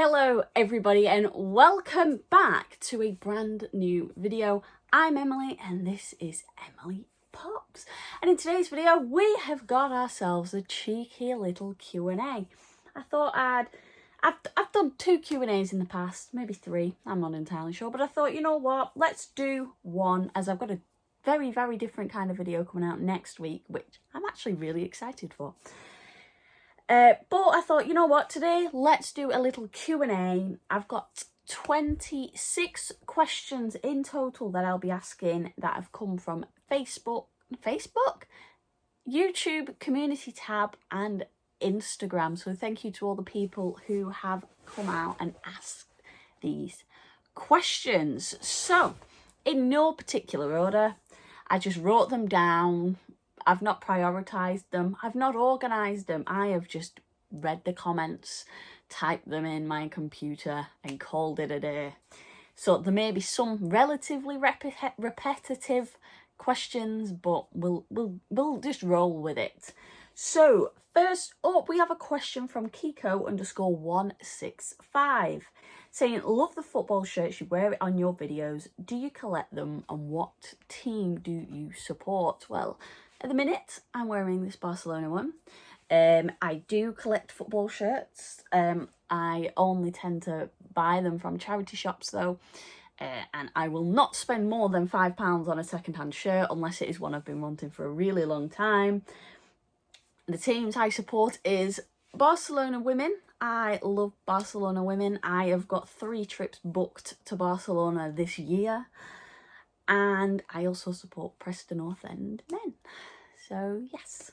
Hello everybody and welcome back to a brand new video. I'm Emily and this is Emily Pops. And in today's video we have got ourselves a cheeky little Q&A. I thought I've done 2 Q&As in the past, maybe 3, I'm not entirely sure, but I thought, you know what, let's do one, as I've got a very different kind of video coming out next week, which I'm actually really excited for. But I thought, you know what, today let's do a little Q&A. I've got 26 questions in total that I'll be asking that have come from Facebook, YouTube community tab and Instagram. So thank you to all the people who have come out and asked these questions. So in no particular order, I just wrote them down. I've not prioritised them. I've not organised them. I have just read the comments, typed them in my computer and called it a day. So there may be some relatively repetitive questions, but we'll just roll with it. So first up, we have a question from Kiko_165 saying, love the football shirts, you wear it on your videos. Do you collect them and what team do you support? Well, at the minute, I'm wearing this Barcelona one. I do collect football shirts. I only tend to buy them from charity shops though. And I will not spend more than £5 on a second-hand shirt unless it is one I've been wanting for a really long time. The teams I support is Barcelona women. I love Barcelona women. I have got 3 trips booked to Barcelona this year. And I also support Preston North End men. So, yes.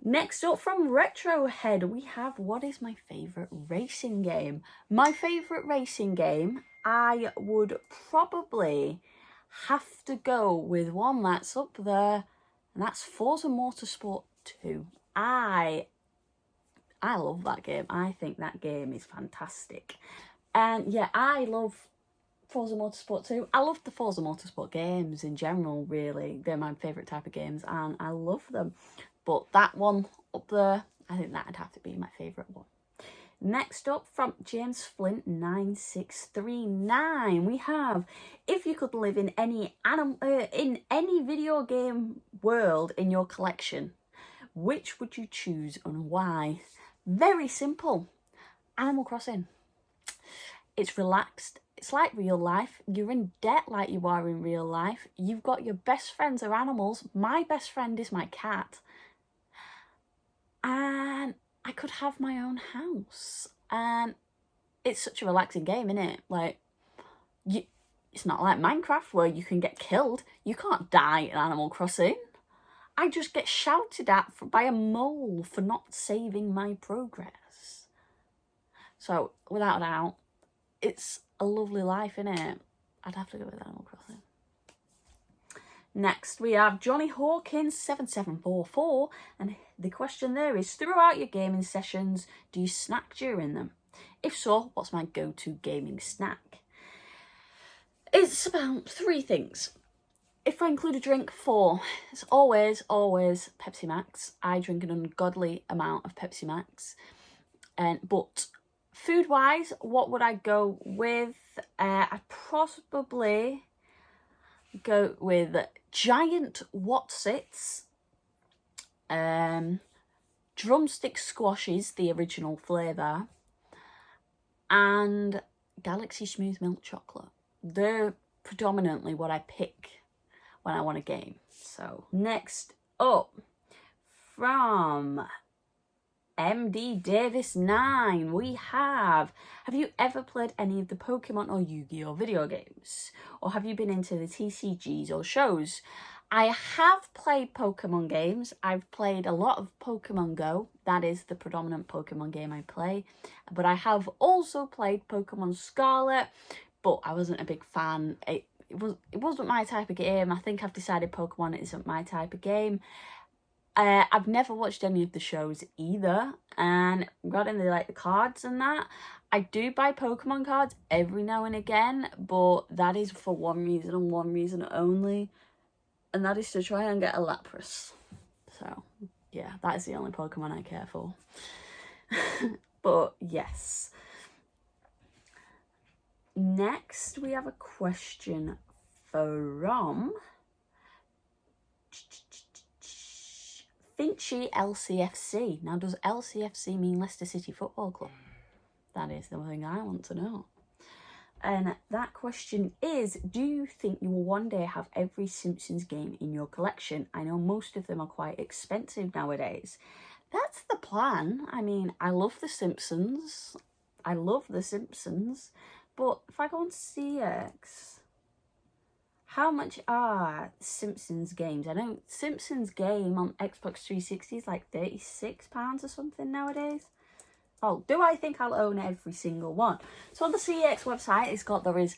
Next up from Retrohead, we have what is my favourite racing game? My favourite racing game, I would probably have to go with one that's up there, and that's Forza Motorsport 2. I love that game. I think that game is fantastic. And yeah, I love Forza Motorsport 2. I love the Forza Motorsport games in general, really. They're my favourite type of games and I love them. But that one up there, I think that'd have to be my favourite one. Next up from James Flint 9639, we have, if you could live in any video game world in your collection, which would you choose and why? Very simple. Animal Crossing. It's relaxed. It's like real life. You're in debt like you are in real life. You've got your best friends are animals. My best friend is my cat. And I could have my own house. And it's such a relaxing game, isn't it? Like, it's not like Minecraft where you can get killed. You can't die in Animal Crossing. I just get shouted at by a mole for not saving my progress. So, without a doubt, it's a lovely life, innit? I'd have to go with Animal Crossing. Next, we have Johnny Hawkins 7744, and the question there is, throughout your gaming sessions, do you snack during them? If so, what's my go-to gaming snack? It's about 3 things. If I include a drink, 4. It's always Pepsi Max. I drink an ungodly amount of Pepsi Max. But food-wise, what would I go with? I'd probably go with giant Wotsits, drumstick squashes, the original flavour, and Galaxy Smooth Milk Chocolate. They're predominantly what I pick when I want a game. So next up from MD Davis 9, we have you ever played any of the Pokemon or Yu-Gi-Oh video games? Or have you been into the TCGs or shows? I have played Pokemon games. I've played a lot of Pokemon Go. That is the predominant Pokemon game I play. But I have also played Pokemon Scarlet, but I wasn't a big fan. It wasn't my type of game. I think I've decided Pokemon isn't my type of game. I've never watched any of the shows either, and got into like the cards and that. I do buy Pokemon cards every now and again, but that is for one reason and one reason only, and that is to try and get a Lapras. So yeah, that is the only Pokemon I care for. But yes, Next, we have a question from Finchy LCFC. Now, does LCFC mean Leicester City Football Club? That is the thing I want to know. And that question is, do you think you will one day have every Simpsons game in your collection? I know most of them are quite expensive nowadays. That's the plan. I mean, I love The Simpsons. But if I go on CX, how much are Simpsons games? I know Simpsons game on Xbox 360 is like £36 or something nowadays. Oh, do I think I'll own every single one? So on the CEX website, there is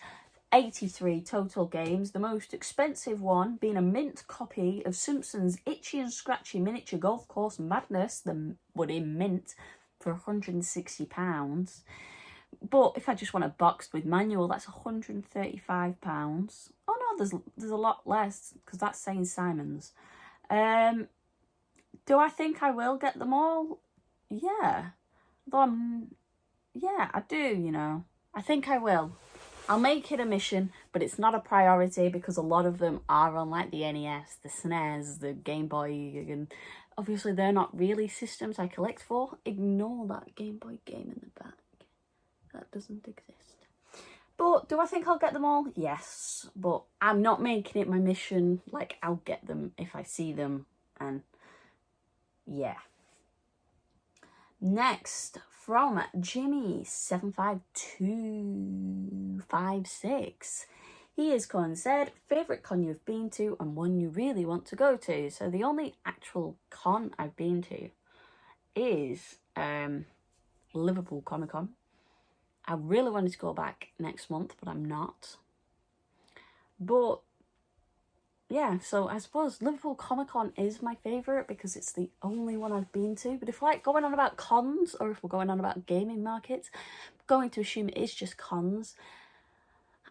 83 total games. The most expensive one being a mint copy of Simpsons Itchy and Scratchy Miniature Golf Course Madness, but in mint, for £160. But if I just want a boxed with manual, that's £135. Oh no, there's a lot less, because that's St. Simon's. Do I think I will get them all? Yeah. Yeah, I do, you know. I think I will. I'll make it a mission, but it's not a priority because a lot of them are on like the NES, the SNES, the Game Boy, and obviously they're not really systems I collect for. Ignore that Game Boy game in the back. That doesn't exist. But do I think I'll get them all? Yes, but I'm not making it my mission. Like, I'll get them if I see them, and yeah. Next, from Jimmy75256, he has come and said, favourite con you've been to and one you really want to go to. So the only actual con I've been to is Liverpool Comic Con. I really wanted to go back next month, but I'm not. But yeah, so I suppose Liverpool Comic Con is my favourite because it's the only one I've been to. But if like going on about cons, or if we're going on about gaming markets, I'm going to assume it is just cons.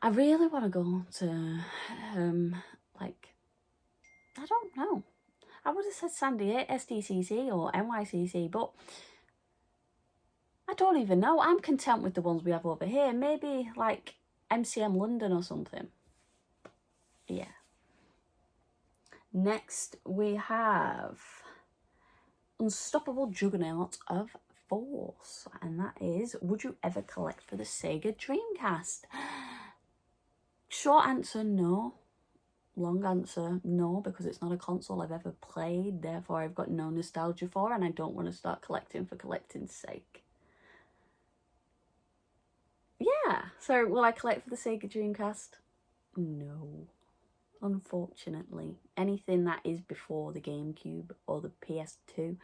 I really want to go to, like, I don't know. I would have said San Diego, SDCC or NYCC, but I don't even know. I'm content with the ones we have over here. Maybe like MCM London or something. Yeah. Next, we have Unstoppable Juggernaut of Force. And that is, would you ever collect for the Sega Dreamcast? Short answer, no. Long answer, no, because it's not a console I've ever played. Therefore, I've got no nostalgia for, and I don't want to start collecting for collecting's sake. Yeah, so will I collect for the Sega Dreamcast? No. Unfortunately, anything that is before the GameCube or the PS2,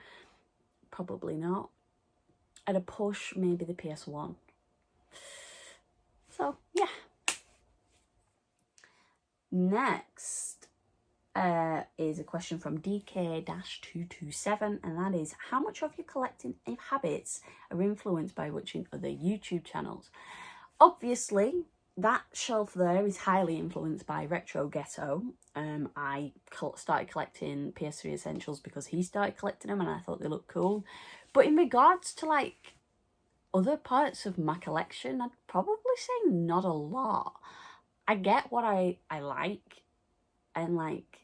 probably not. At a push, maybe the PS1. So, yeah. Next is a question from DK-227, and that is, how much of your collecting habits are influenced by watching other YouTube channels? Obviously, that shelf there is highly influenced by Retro Ghetto. I started collecting PS3 Essentials because he started collecting them and I thought they looked cool. But in regards to like other parts of my collection, I'd probably say not a lot. I get what I like, and like,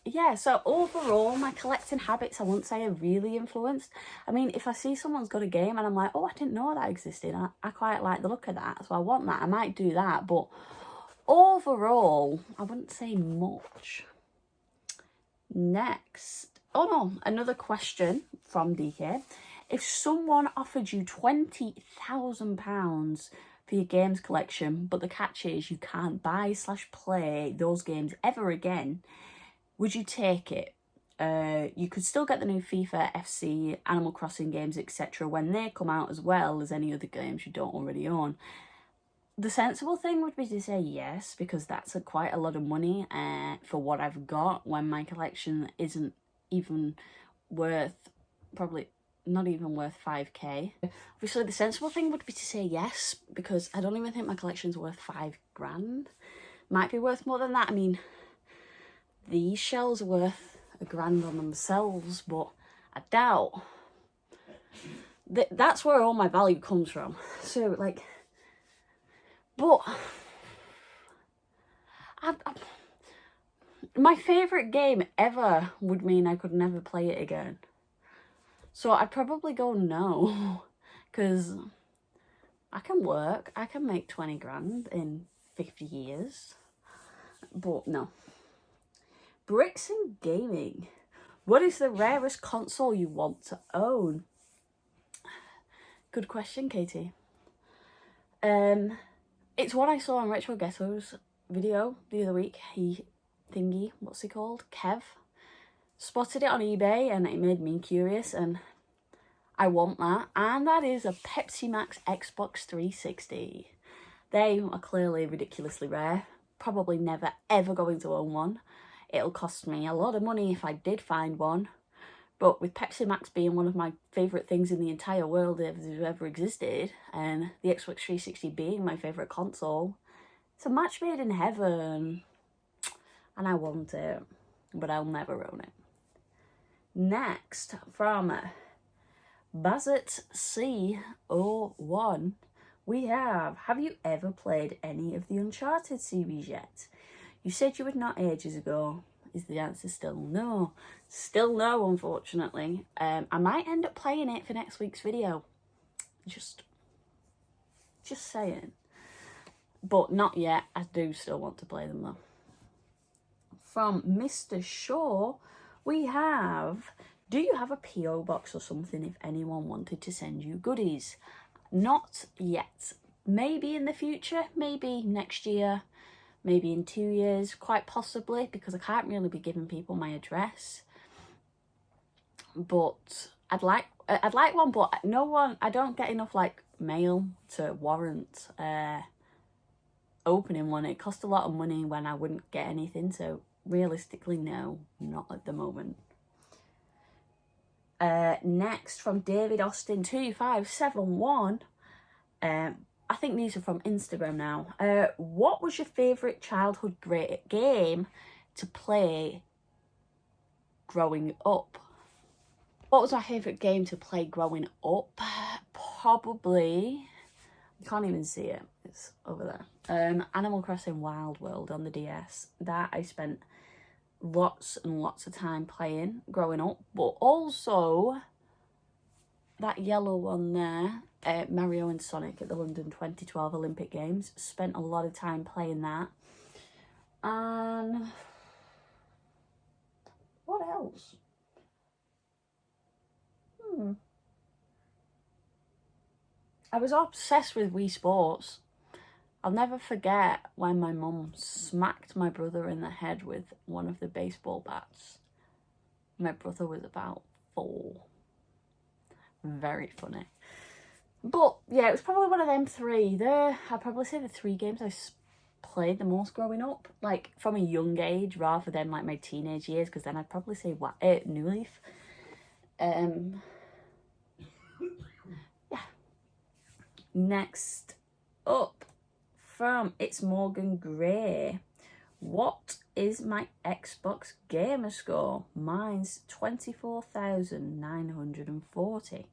yeah, so overall, my collecting habits, I wouldn't say are really influenced. I mean, if I see someone's got a game and I'm like, oh, I didn't know that existed, I quite like the look of that, so I want that, I might do that, but overall, I wouldn't say much. Next, oh no, another question from DK. If someone offered you £20,000 for your games collection, but the catch is you can't buy/play those games ever again, would you take it? You could still get the new FIFA, FC, Animal Crossing games, etc. when they come out, as well as any other games you don't already own. The sensible thing would be to say yes, because that's quite a lot of money for what I've got when my collection isn't even worth, probably not even worth 5k. Obviously, the sensible thing would be to say yes, because I don't even think my collection's worth $5,000. Might be worth more than that. I mean, these shells are worth $1,000 on themselves, but I doubt. That's where all my value comes from. So, like, But my favourite game ever would mean I could never play it again. So I'd probably go no, because I can work, I can make 20 grand in 50 years, but no. Bricks and gaming. What is the rarest console you want to own? Good question, Katie. It's what I saw on Retro Ghetto's video the other week. What's he called? Kev. Spotted it on eBay and it made me curious and I want that. And that is a Pepsi Max Xbox 360. They are clearly ridiculously rare. Probably never ever going to own one. It'll cost me a lot of money if I did find one. But with Pepsi Max being one of my favourite things in the entire world that has ever existed, and the Xbox 360 being my favourite console, it's a match made in heaven. And I want it, but I'll never own it. Next, from Bazet C01, we have you ever played any of the Uncharted series yet? You said you would not ages ago. Is the answer still no? Still no, unfortunately. I might end up playing it for next week's video. Just saying. But not yet. I do still want to play them though. From Mr. Shaw, we have, do you have a P.O. box or something if anyone wanted to send you goodies? Not yet. Maybe in the future, maybe next year, maybe in 2 years, quite possibly, because I can't really be giving people my address. But I'd like one, but no one, I don't get enough like mail to warrant opening one. It costs a lot of money when I wouldn't get anything, so realistically, no, not at the moment. Next, from David Austin 2571, I think these are from Instagram now. What was your favourite childhood game to play growing up? What was my favourite game to play growing up? Probably, you can't even see it, it's over there. Animal Crossing Wild World on the DS. That I spent lots and lots of time playing growing up, but also that yellow one there, Mario and Sonic at the London 2012 Olympic Games. Spent a lot of time playing that. And what else? I was obsessed with Wii Sports. I'll never forget when my mum smacked my brother in the head with one of the baseball bats. My brother was about 4. Very funny. But yeah, it was probably one of them 3. I'd probably say the 3 games I played the most growing up, like from a young age rather than like my teenage years, because then I'd probably say New Leaf. Yeah. Next up, from It's Morgan Gray. What is my Xbox gamer score? Mine's 24,940.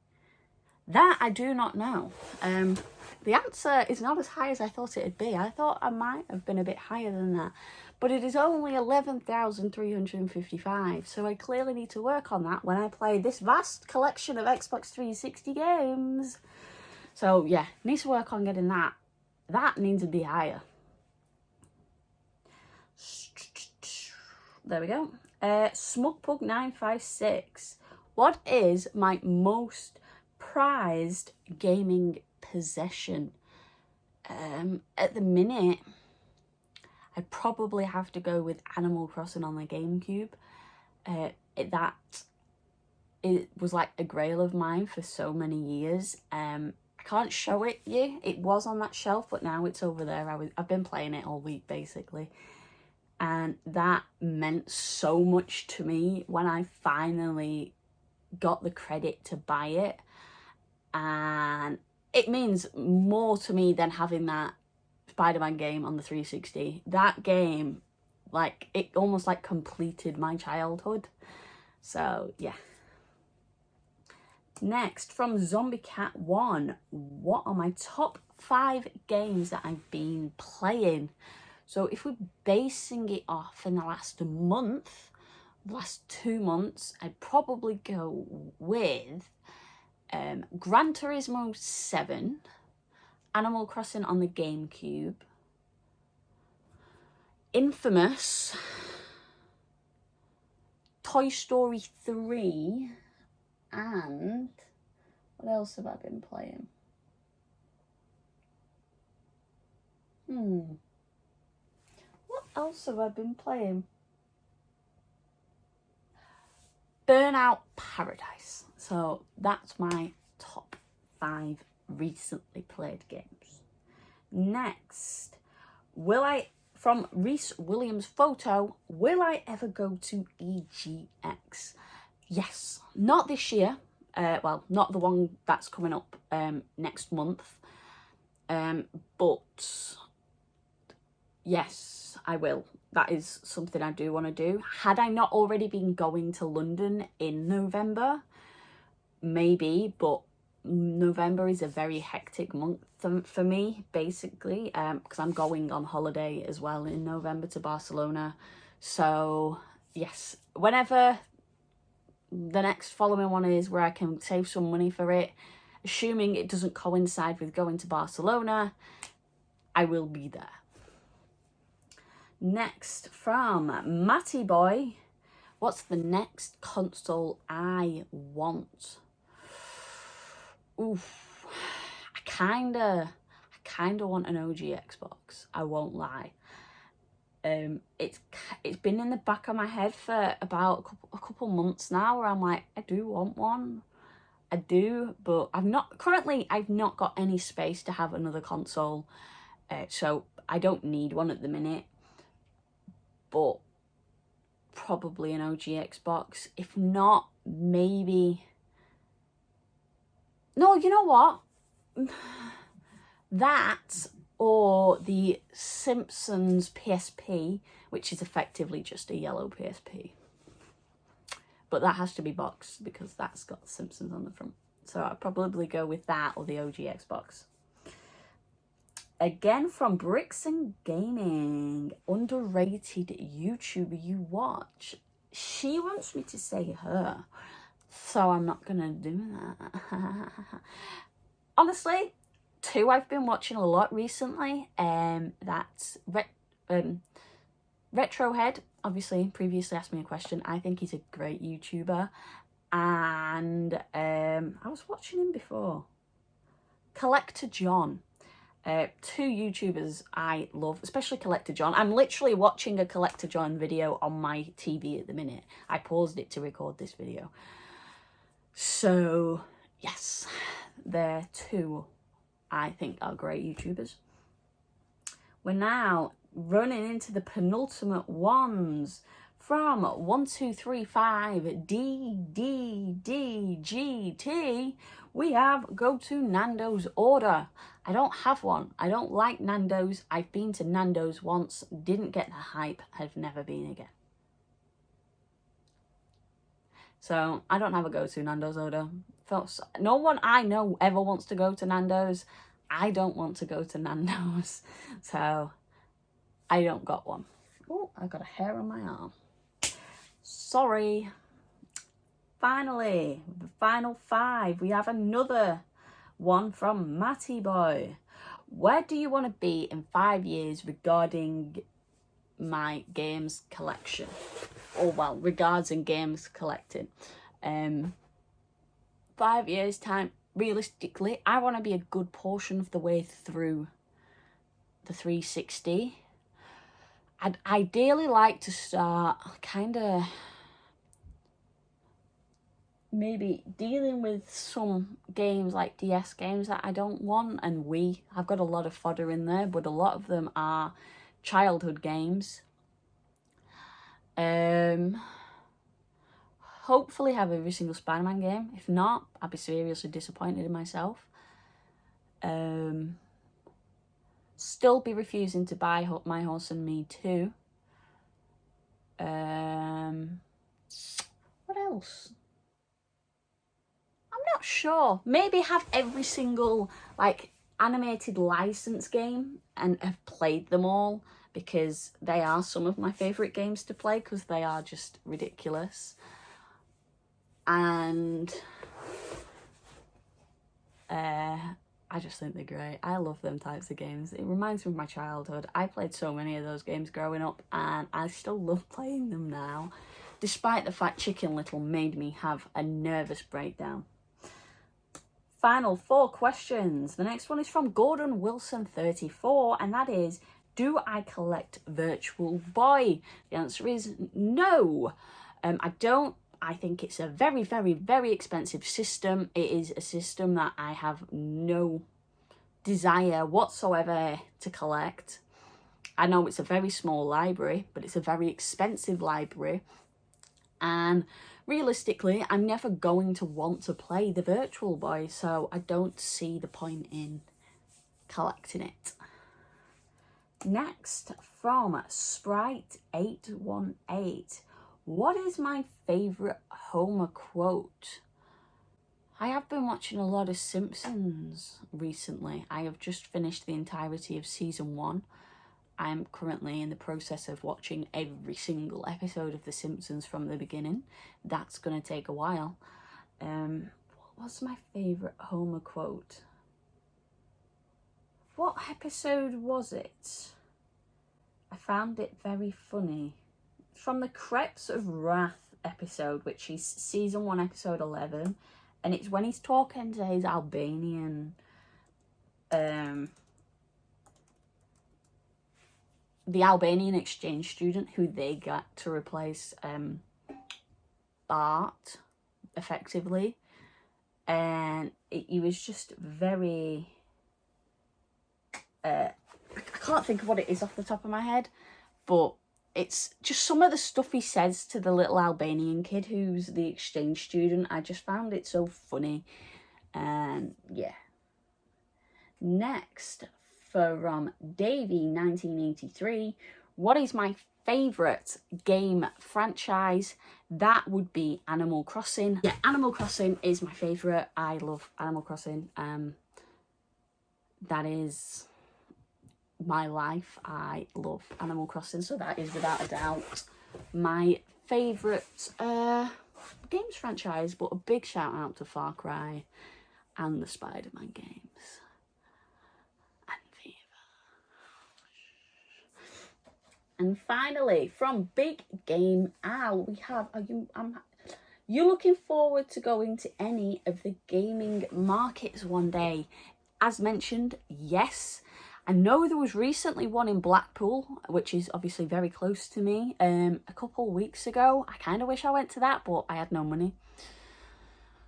That I do not know. The answer is not as high as I thought it'd be. I thought I might have been a bit higher than that. But it is only 11,355. So I clearly need to work on that when I play this vast collection of Xbox 360 games. So yeah, need to work on getting that. That needs to be higher. There we go. Smugpug956. What is my most prized gaming possession? At the minute, I'd probably have to go with Animal Crossing on the GameCube. It was like a grail of mine for so many years. I can't show it you. It was on that shelf, but now it's over there. I've been playing it all week basically, and that meant so much to me when I finally got the credit to buy it. And it means more to me than having that Spider-Man game on the 360. That game, like, it almost like completed my childhood. So yeah. Next, from Zombie Cat 1, what are my top top 5 games that I've been playing. So if we're basing it off in the last month, the last 2 months, I'd probably go with Gran Turismo 7, Animal Crossing on the GameCube, Infamous, Toy Story 3, and what else have I been playing? What else have I been playing? Burnout Paradise. So that's my top 5 recently played games. Next, from Reese Williams' photo, will I ever go to EGX? Yes, not this year. Well, not the one that's coming up next month. But yes, I will. That is something I do want to do. Had I not already been going to London in November, maybe, but November is a very hectic month for me, basically, because I'm going on holiday as well in November to Barcelona. So yes, whenever the next following one is where I can save some money for it, assuming it doesn't coincide with going to Barcelona, I will be there. Next, from Matty Boy, what's the next console I want? Oof, I kinda want an OG Xbox, I won't lie. It's been in the back of my head for about a couple months now, where I'm like, I do want one. I do, but I've not got any space to have another console, so I don't need one at the minute. But probably an OG Xbox. If not, maybe... No, you know what? That or the Simpsons PSP, which is effectively just a yellow PSP. But that has to be boxed because that's got Simpsons on the front. So I'd probably go with that or the OG Xbox. Again, from Bricks and Gaming, underrated YouTuber you watch. She wants me to say her, so I'm not gonna do that. Honestly, 2 I've been watching a lot recently. That's Retrohead. Obviously, previously asked me a question. I think he's a great YouTuber, and I was watching him before. Collector John. 2 YouTubers I love, especially Collector John. I'm literally watching a Collector John video on my TV at the minute. I paused it to record this video. So, yes, they're 2 I think are great YouTubers. We're now running into the penultimate ones. From 1235DDDGT, we have go to Nando's order. I don't have one. I don't like Nando's. I've been to Nando's once, didn't get the hype, have never been again. So I don't have a go-to Nando's order. No one I know ever wants to go to Nando's. I don't want to go to Nando's. So I don't got one. Oh, I got a hair on my arm. Sorry. Finally, the final 5. We have another one from Matty Boy. Where do you want to be in 5 years regarding my games collection? Or, well, regarding games collecting. 5 years time, realistically, I want to be a good portion of the way through the 360. I'd ideally like to start kind of maybe dealing with some games like DS games that I don't want, and Wii. I've got a lot of fodder in there, but a lot of them are childhood games. Hopefully have every single Spider-Man game. If not, I'll be seriously disappointed in myself. Still be refusing to buy My Horse and Me 2. What else? I'm not sure. Maybe have every single, like, animated license game and have played them all because they are some of my favourite games to play because they are just ridiculous. And I just think they're great. I love them types of games. It reminds me of my childhood. I played so many of those games growing up and I still love playing them now, despite the fact Chicken Little made me have a nervous breakdown. Final 4 questions. The next one is from Gordon Wilson 34, and that is, do I collect Virtual Boy? The answer is no. I don't. I think it's a very, very, very expensive system. It is a system that I have no desire whatsoever to collect. I know it's a very small library, but it's a very expensive library. And realistically, I'm never going to want to play the Virtual Boy, so I don't see the point in collecting it. Next, from Sprite818. What is my favourite Homer quote? I have been watching a lot of Simpsons recently. I have just finished the entirety of season 1. I am currently in the process of watching every single episode of The Simpsons from the beginning. That's going to take a while. What was my favourite Homer quote? What episode was it? I found it very funny. From the Crepes of Wrath episode, which is season 1, episode 11, and it's when he's talking to his Albanian the Albanian exchange student who they got to replace Bart effectively, and he was just very I can't think of what it is off the top of my head, but it's just some of the stuff he says to the little Albanian kid who's the exchange student. I just found it so funny. And yeah. Next, from Davey1983. What is my favourite game franchise? That would be Animal Crossing. Yeah, Animal Crossing is my favourite. I love Animal Crossing. That is my life. I love Animal Crossing, so that is without a doubt my favourite games franchise. But a big shout out to Far Cry and the Spider-Man games and FIFA. And finally, from Big Game Al, we have, are you looking forward to going to any of the gaming markets one day? As mentioned, yes. I know there was recently one in Blackpool, which is obviously very close to me, a couple of weeks ago. I kind of wish I went to that, but I had no money.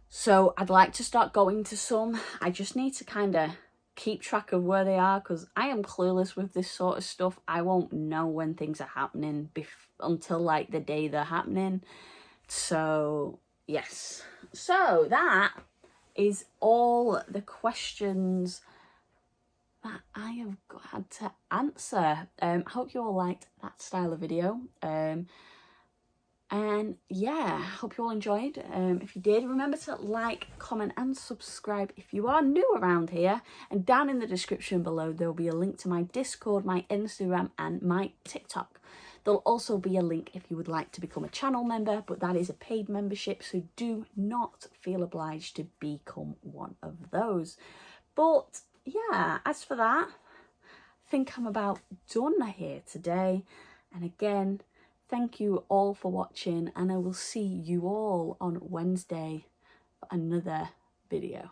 So I'd like to start going to some. I just need to kind of keep track of where they are because I am clueless with this sort of stuff. I won't know when things are happening until like the day they're happening. So yes. So that is all the questions that I have had to answer. I hope you all liked that style of video. And yeah, hope you all enjoyed. If you did, remember to like, comment and subscribe if you are new around here. And down in the description below, there will be a link to my Discord, my Instagram and my TikTok. There'll also be a link if you would like to become a channel member, but that is a paid membership, so do not feel obliged to become one of those. But yeah, as for that, I think I'm about done here today. And again, thank you all for watching, and I will see you all on Wednesday for another video.